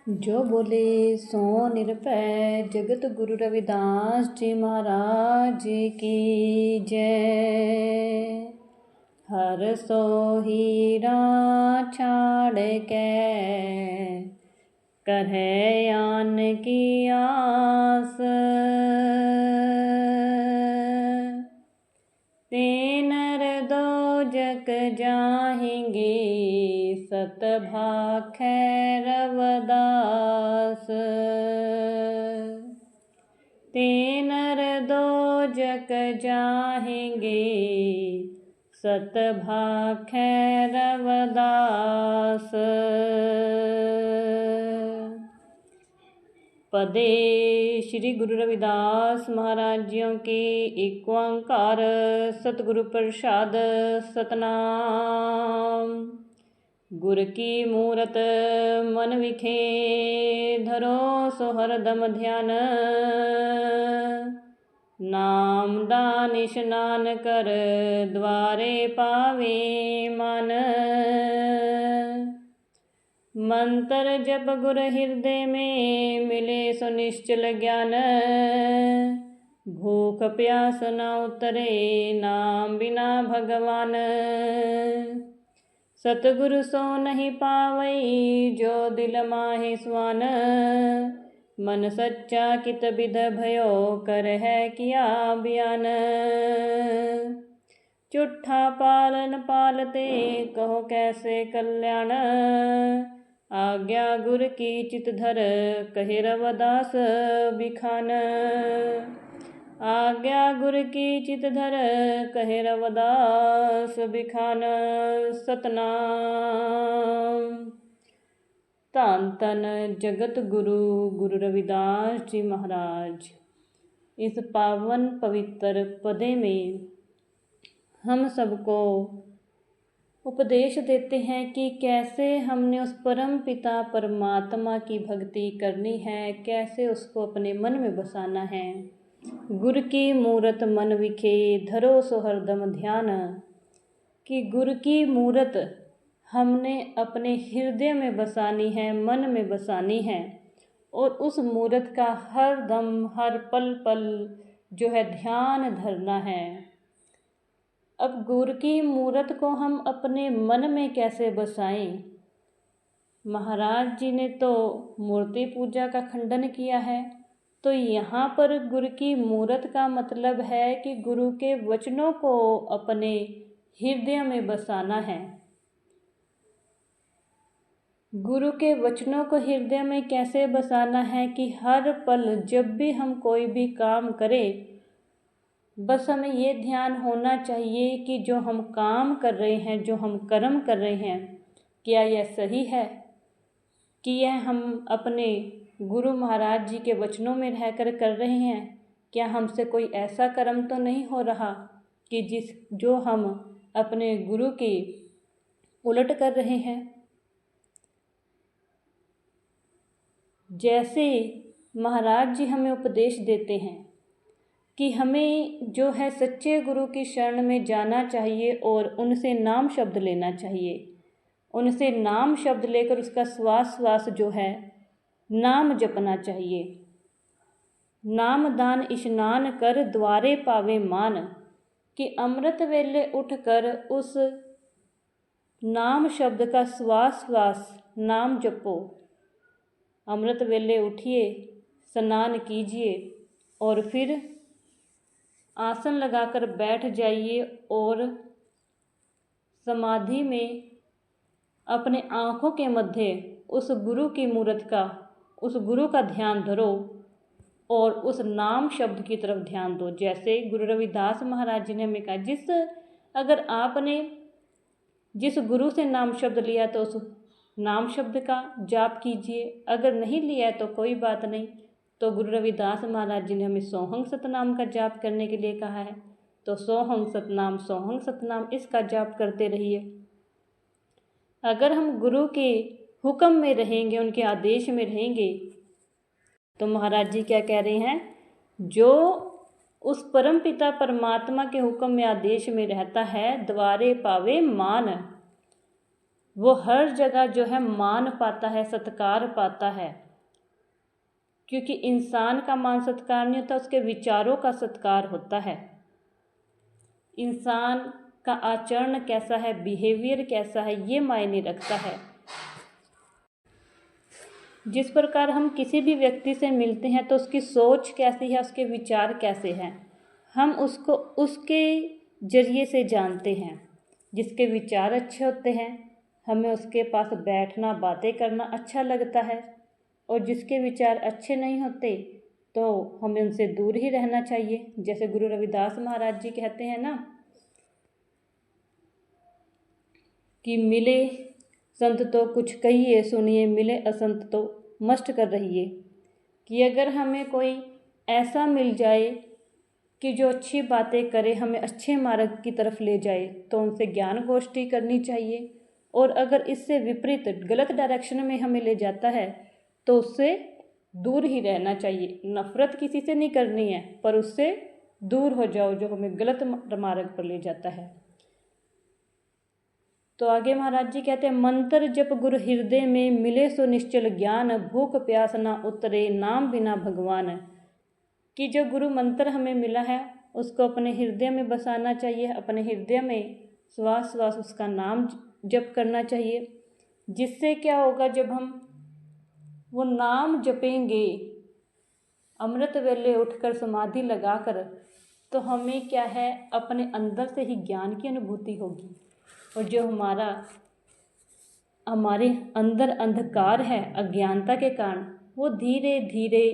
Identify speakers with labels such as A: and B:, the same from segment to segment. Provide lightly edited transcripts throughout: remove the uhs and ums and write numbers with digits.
A: जो बोले सो निरभय। जगत गुरु रविदास जी महाराज की जय। हर सो हीरा छाड़ के करहे आन की आस। तेनर दो जग जाहेंगे सत भाखै रवदास। तेनर दो जग जाहेंगे सत भाखै रवदास। पदे श्री गुरु रविदास महाराज जियों के एक ओंकार सतगुरु प्रसाद सतनाम। गुर की मूरत मन विखे धरो सो हरदम ध्यान। नाम दान स्नान कर द्वारे पावे मन। मंत्र जप गुर हृदय में मिले सो निश्चल ज्ञान। भूख प्यास न उतरे नाम बिना भगवान। सतगुरु सो नहीं पावई जो दिल माहे स्वान। मन सच्चा कित बिध भयो कर है किया बयान। चुट्ठा पालन पालते कहो कैसे कल्याण। आज्ञा गुर की चित धर कहे रवदास बिखान। आज्ञा गुर की चित धर कहे रवदास बिखान। सतनाम। धन धन जगत गुरु गुरु रविदास जी महाराज। इस पावन पवित्र पदे में हम सबको उपदेश देते हैं कि कैसे हमने उस परम पिता परमात्मा की भक्ति करनी है, कैसे उसको अपने मन में बसाना है। गुर की मूरत मन विखे धरो सो हरदम ध्यान। कि गुर की मूरत हमने अपने हृदय में बसानी है, मन में बसानी है, और उस मूरत का हर दम हर पल पल जो है ध्यान धरना है। अब गुरु की मूरत को हम अपने मन में कैसे बसाएं? महाराज जी ने तो मूर्ति पूजा का खंडन किया है, तो यहाँ पर गुरु की मूरत का मतलब है कि गुरु के वचनों को अपने हृदय में बसाना है। गुरु के वचनों को हृदय में कैसे बसाना है कि हर पल जब भी हम कोई भी काम करें, बस हमें ये ध्यान होना चाहिए कि जो हम काम कर रहे हैं, जो हम कर्म कर रहे हैं, क्या यह सही है, कि यह हम अपने गुरु महाराज जी के वचनों में रहकर कर रहे हैं। क्या हमसे कोई ऐसा कर्म तो नहीं हो रहा कि जो हम अपने गुरु की उलट कर रहे हैं। जैसे महाराज जी हमें उपदेश देते हैं कि हमें जो है सच्चे गुरु की शरण में जाना चाहिए और उनसे नाम शब्द लेना चाहिए। उनसे नाम शब्द लेकर उसका श्वास श्वास जो है नाम जपना चाहिए। नाम दान स्नान कर द्वारे पावे मान। कि अमृत वेले उठकर उस नाम शब्द का श्वास श्वास नाम जपो। अमृत वेले उठिए, स्नान कीजिए और फिर आसन लगाकर बैठ जाइए और समाधि में अपने आँखों के मध्य उस गुरु की मूरत का, उस गुरु का ध्यान धरो और उस नाम शब्द की तरफ ध्यान दो। जैसे गुरु रविदास महाराज जी ने हमें कहा, अगर आपने जिस गुरु से नाम शब्द लिया तो उस नाम शब्द का जाप कीजिए, अगर नहीं लिया है तो कोई बात नहीं। तो गुरु रविदास महाराज जी ने हमें सोहंग सतनाम का जाप करने के लिए कहा है, तो सोहंग सतनाम इसका जाप करते रहिए। अगर हम गुरु के हुक्म में रहेंगे, उनके आदेश में रहेंगे, तो महाराज जी क्या कह रहे हैं, जो उस परम पिता परमात्मा के हुक्म में आदेश में रहता है, द्वारे पावे मान। वो हर जगह जो है मान पाता है, सत्कार पाता है। क्योंकि इंसान का मान सत्कार नहीं होता, उसके विचारों का सत्कार होता है। इंसान का आचरण कैसा है, बिहेवियर कैसा है, ये मायने रखता है। जिस प्रकार हम किसी भी व्यक्ति से मिलते हैं तो उसकी सोच कैसी है, उसके विचार कैसे हैं, हम उसको उसके जरिए से जानते हैं। जिसके विचार अच्छे होते हैं हमें उसके पास बैठना, बातें करना अच्छा लगता है, और जिसके विचार अच्छे नहीं होते तो हमें उनसे दूर ही रहना चाहिए। जैसे गुरु रविदास महाराज जी कहते हैं ना कि मिले संत तो कुछ कहिए सुनिए, मिले असंत तो मस्ट कर रहिए। कि अगर हमें कोई ऐसा मिल जाए कि जो अच्छी बातें करे, हमें अच्छे मार्ग की तरफ ले जाए, तो उनसे ज्ञान गोष्ठी करनी चाहिए। और अगर इससे विपरीत गलत डायरेक्शन में हमें ले जाता है तो उससे दूर ही रहना चाहिए। नफ़रत किसी से नहीं करनी है, पर उससे दूर हो जाओ जो हमें गलत मार्ग पर ले जाता है। तो आगे महाराज जी कहते हैं, मंत्र जप गुरु हृदय में, मिले सो निश्चल ज्ञान, भूख प्यास ना उतरे, नाम बिना भगवान। कि जो गुरु मंत्र हमें मिला है उसको अपने हृदय में बसाना चाहिए, अपने हृदय में श्वास श्वास उसका नाम जप करना चाहिए। जिससे क्या होगा, जब हम वो नाम जपेंगे अमृत वेले उठकर समाधि लगाकर, तो हमें क्या है, अपने अंदर से ही ज्ञान की अनुभूति होगी। और जो हमारे अंदर अंधकार है अज्ञानता के कारण, वो धीरे धीरे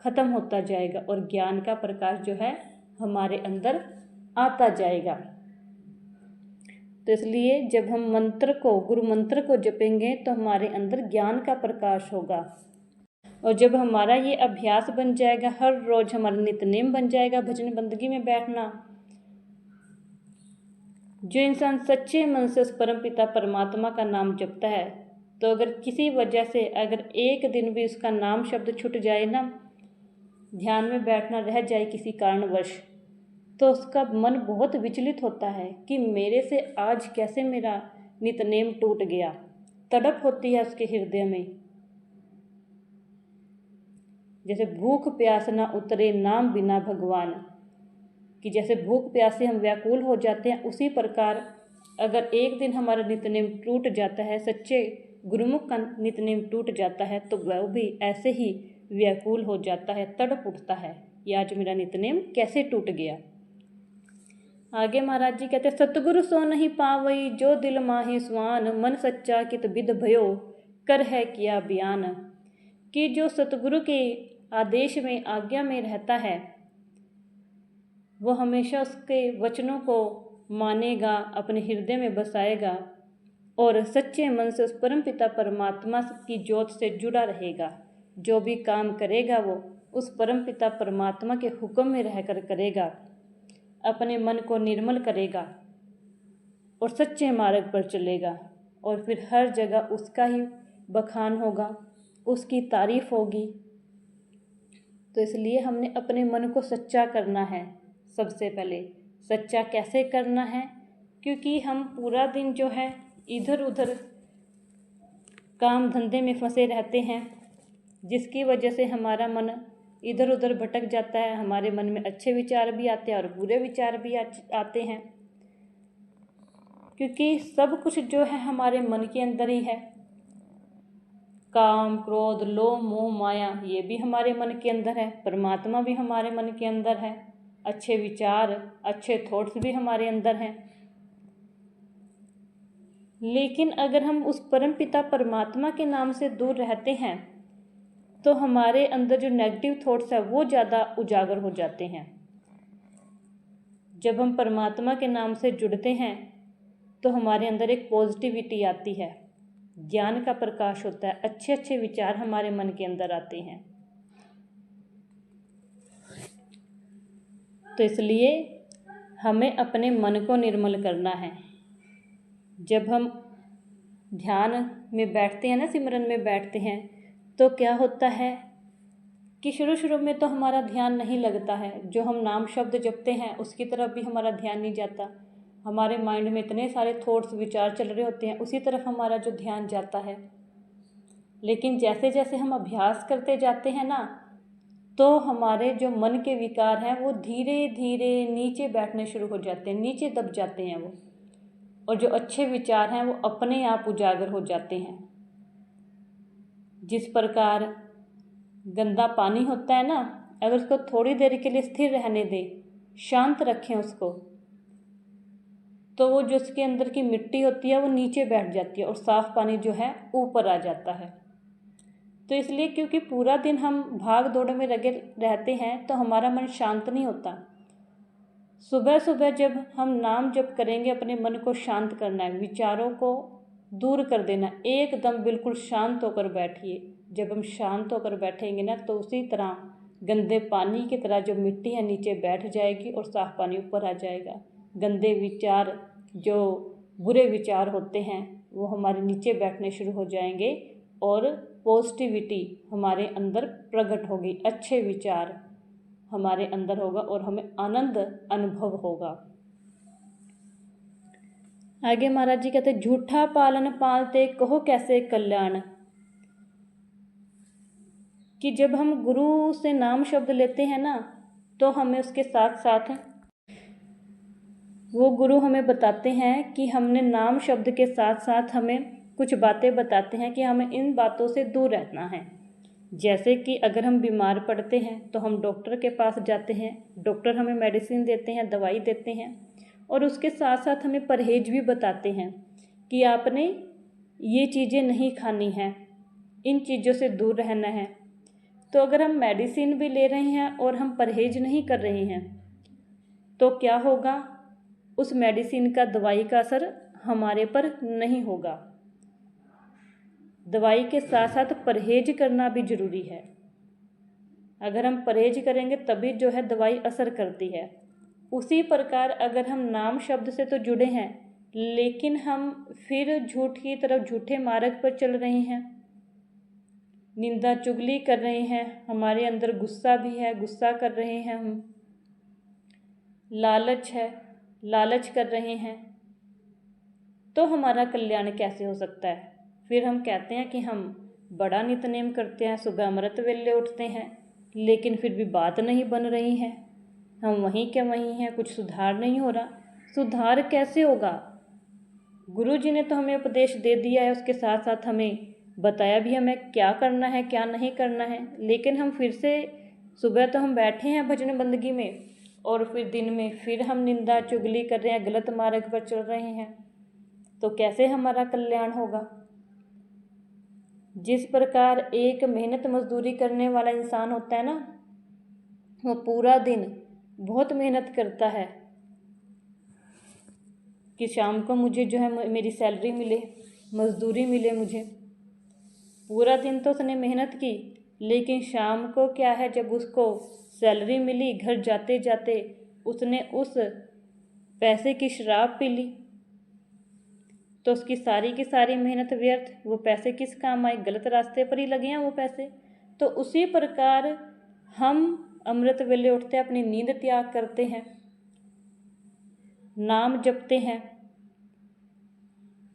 A: ख़त्म होता जाएगा और ज्ञान का प्रकाश जो है हमारे अंदर आता जाएगा। तो इसलिए जब हम गुरु मंत्र को जपेंगे तो हमारे अंदर ज्ञान का प्रकाश होगा। और जब हमारा ये अभ्यास बन जाएगा, हर रोज़ हमारा नित्यनेम बन जाएगा भजन बंदगी में बैठना। जो इंसान सच्चे मन से उस परम पिता परमात्मा का नाम जपता है, तो अगर किसी वजह से अगर एक दिन भी उसका नाम शब्द छूट जाए ना, ध्यान में बैठना रह जाए किसी कारणवश, तो उसका मन बहुत विचलित होता है कि मेरे से आज कैसे मेरा नित्यनेम टूट गया। तड़प होती है उसके हृदय में, जैसे भूख प्यास ना उतरे, नाम बिना भगवान। कि जैसे भूख प्यास से हम व्याकुल हो जाते हैं, उसी प्रकार अगर एक दिन हमारा नित्यनेम टूट जाता है, सच्चे गुरुमुख का नित्यनेम टूट जाता है, तो वह भी ऐसे ही व्याकुल हो जाता है, तड़प उठता है कि आज मेरा नित्यनेम कैसे टूट गया। आगे महाराज जी कहते हैं, सतगुरु सो नहीं पावई, जो दिल माहे स्वान, मन सच्चा कित विद भयो, कर है किया बयान। कि जो सतगुरु के आदेश में, आज्ञा में रहता है, वो हमेशा उसके वचनों को मानेगा, अपने हृदय में बसाएगा और सच्चे मन से उस परम पिता परमात्मा की ज्योत से जुड़ा रहेगा। जो भी काम करेगा वो उस परम पिता परमात्मा के हुक्म में रहकर करेगा, अपने मन को निर्मल करेगा और सच्चे मार्ग पर चलेगा। और फिर हर जगह उसका ही बखान होगा, उसकी तारीफ होगी। तो इसलिए हमने अपने मन को सच्चा करना है। सबसे पहले सच्चा कैसे करना है, क्योंकि हम पूरा दिन जो है इधर उधर काम धंधे में फंसे रहते हैं, जिसकी वजह से हमारा मन इधर उधर भटक जाता है। हमारे मन में अच्छे विचार भी आते हैं और बुरे विचार भी आते हैं, क्योंकि सब कुछ जो है हमारे मन के अंदर ही है। काम, क्रोध, लोभ, मोह, माया, ये भी हमारे मन के अंदर है। परमात्मा भी हमारे मन के अंदर है। अच्छे विचार, अच्छे थॉट्स भी हमारे अंदर हैं। लेकिन अगर हम उस परम पिता परमात्मा के नाम से दूर रहते हैं तो हमारे अंदर जो नेगेटिव थॉट्स है वो ज़्यादा उजागर हो जाते हैं। जब हम परमात्मा के नाम से जुड़ते हैं तो हमारे अंदर एक पॉजिटिविटी आती है, ज्ञान का प्रकाश होता है, अच्छे अच्छे विचार हमारे मन के अंदर आते हैं। तो इसलिए हमें अपने मन को निर्मल करना है। जब हम ध्यान में बैठते हैं ना, सिमरन में बैठते हैं, तो क्या होता है कि शुरू में तो हमारा ध्यान नहीं लगता है। जो हम नाम शब्द जपते हैं उसकी तरफ भी हमारा ध्यान नहीं जाता। हमारे माइंड में इतने सारे थॉट्स विचार चल रहे होते हैं, उसी तरफ हमारा जो ध्यान जाता है। लेकिन जैसे जैसे हम अभ्यास करते जाते हैं ना, तो हमारे जो मन के विकार हैं वो धीरे धीरे नीचे बैठने शुरू हो जाते हैं, नीचे दब जाते हैं वो, और जो अच्छे विचार हैं वो अपने आप उजागर हो जाते हैं। जिस प्रकार गंदा पानी होता है ना, अगर उसको थोड़ी देर के लिए स्थिर रहने दें, शांत रखें उसको, तो वो जो उसके अंदर की मिट्टी होती है वो नीचे बैठ जाती है और साफ पानी जो है ऊपर आ जाता है। तो इसलिए क्योंकि पूरा दिन हम भाग दौड़ में लगे रहते हैं तो हमारा मन शांत नहीं होता। सुबह सुबह जब हम नाम जप करेंगे, अपने मन को शांत करना है, विचारों को दूर कर देना, एकदम बिल्कुल शांत होकर बैठिए। जब हम शांत होकर बैठेंगे ना, तो उसी तरह गंदे पानी की तरह जो मिट्टी है नीचे बैठ जाएगी और साफ पानी ऊपर आ जाएगा। गंदे विचार, जो बुरे विचार होते हैं, वो हमारे नीचे बैठने शुरू हो जाएंगे और पॉजिटिविटी हमारे अंदर प्रकट होगी, अच्छे विचार हमारे अंदर होगा और हमें आनंद अनुभव होगा। आगे महाराज जी कहते, झूठा पालन पालते कहो कैसे कल्याण। कि जब हम गुरु से नाम शब्द लेते हैं ना, तो हमें उसके साथ साथ वो गुरु हमें बताते हैं कि हमने नाम शब्द के साथ साथ हमें कुछ बातें बताते हैं कि हमें इन बातों से दूर रहना है। जैसे कि अगर हम बीमार पड़ते हैं तो हम डॉक्टर के पास जाते हैं, डॉक्टर हमें मेडिसिन देते हैं, दवाई देते हैं, और उसके साथ साथ हमें परहेज भी बताते हैं कि आपने ये चीज़ें नहीं खानी हैं, इन चीज़ों से दूर रहना है। तो अगर हम मेडिसिन भी ले रहे हैं और हम परहेज नहीं कर रहे हैं, तो क्या होगा? उस मेडिसिन का, दवाई का असर हमारे पर नहीं होगा। दवाई के साथ साथ परहेज करना भी ज़रूरी है। अगर हम परहेज करेंगे तभी जो है दवाई असर करती है। उसी प्रकार अगर हम नाम शब्द से तो जुड़े हैं, लेकिन हम फिर झूठ की तरफ, झूठे मार्ग पर चल रहे हैं, निंदा चुगली कर रहे हैं, हमारे अंदर गुस्सा भी है, गुस्सा कर रहे हैं हम, लालच है, लालच कर रहे हैं, तो हमारा कल्याण कैसे हो सकता है? फिर हम कहते हैं कि हम बड़ा नित्यनेम करते हैं, सुबह अमृत वेले उठते हैं, लेकिन फिर भी बात नहीं बन रही है, हम वहीं के वहीं हैं, कुछ सुधार नहीं हो रहा। सुधार कैसे होगा? गुरु जी ने तो हमें उपदेश दे दिया है, उसके साथ साथ हमें बताया भी हमें क्या करना है, क्या नहीं करना है, लेकिन हम फिर से सुबह तो हम बैठे हैं भजन बंदगी में, और फिर दिन में फिर हम निंदा चुगली कर रहे हैं, गलत मार्ग पर चल रहे हैं, तो कैसे हमारा कल्याण होगा? जिस प्रकार एक मेहनत मजदूरी करने वाला इंसान होता है ना, वो पूरा दिन बहुत मेहनत करता है कि शाम को मुझे जो है मेरी सैलरी मिले, मजदूरी मिले मुझे। पूरा दिन तो उसने मेहनत की, लेकिन शाम को क्या है, जब उसको सैलरी मिली, घर जाते जाते उसने उस पैसे की शराब पी ली, तो उसकी सारी की सारी मेहनत व्यर्थ। वो पैसे किस काम आए? गलत रास्ते पर ही लगे हैं वो पैसे। तो उसी प्रकार हम अमृत वेले उठते हैं, अपनी नींद त्याग करते हैं, नाम जपते हैं,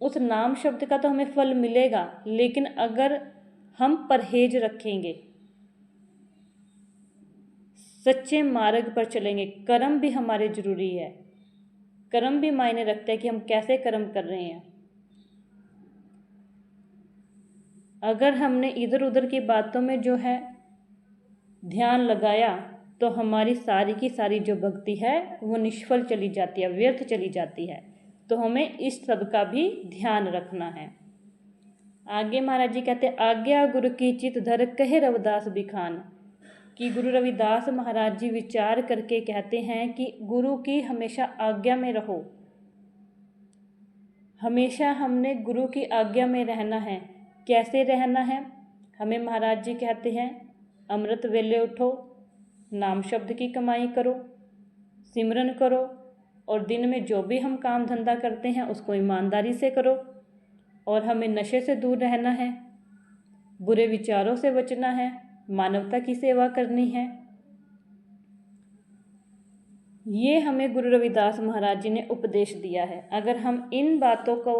A: उस नाम शब्द का तो हमें फल मिलेगा, लेकिन अगर हम परहेज रखेंगे, सच्चे मार्ग पर चलेंगे, कर्म भी हमारे जरूरी है। कर्म भी मायने रखते हैं कि हम कैसे कर्म कर रहे हैं। अगर हमने इधर उधर की बातों में जो है ध्यान लगाया, तो हमारी सारी की सारी जो भक्ति है वो निष्फल चली जाती है, व्यर्थ चली जाती है। तो हमें इस सब का भी ध्यान रखना है। आगे महाराज जी कहते, आज्ञा गुरु की चित धर कहे रविदास बिखान। कि गुरु रविदास महाराज जी विचार करके कहते हैं कि गुरु की हमेशा आज्ञा में रहो। हमेशा हमने गुरु की आज्ञा में रहना है। कैसे रहना है? हमें महाराज जी कहते हैं, अमृत वेले उठो, नाम शब्द की कमाई करो, सिमरन करो, और दिन में जो भी हम काम धंधा करते हैं उसको ईमानदारी से करो, और हमें नशे से दूर रहना है, बुरे विचारों से बचना है, मानवता की सेवा करनी है। ये हमें गुरु रविदास महाराज जी ने उपदेश दिया है। अगर हम इन बातों को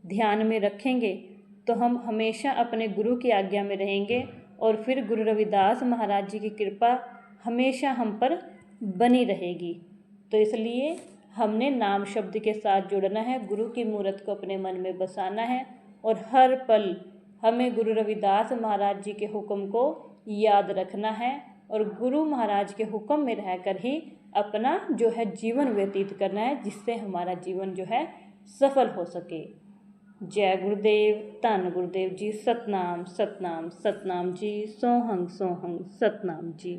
A: ध्यान में रखेंगे तो हम हमेशा अपने गुरु की आज्ञा में रहेंगे और फिर गुरु रविदास महाराज जी की कृपा हमेशा हम पर बनी रहेगी। तो इसलिए हमने नाम शब्द के साथ जुड़ना है, गुरु की मूर्त को अपने मन में बसाना है और हर पल हमें गुरु रविदास महाराज जी के हुक्म को याद रखना है और गुरु महाराज के हुक्म में रहकर ही अपना जो है जीवन व्यतीत करना है, जिससे हमारा जीवन जो है सफल हो सके। जय गुरुदेव, धन गुरुदेव जी, सतनाम सतनाम सतनाम जी, सोहंग सोहंग सतनाम जी।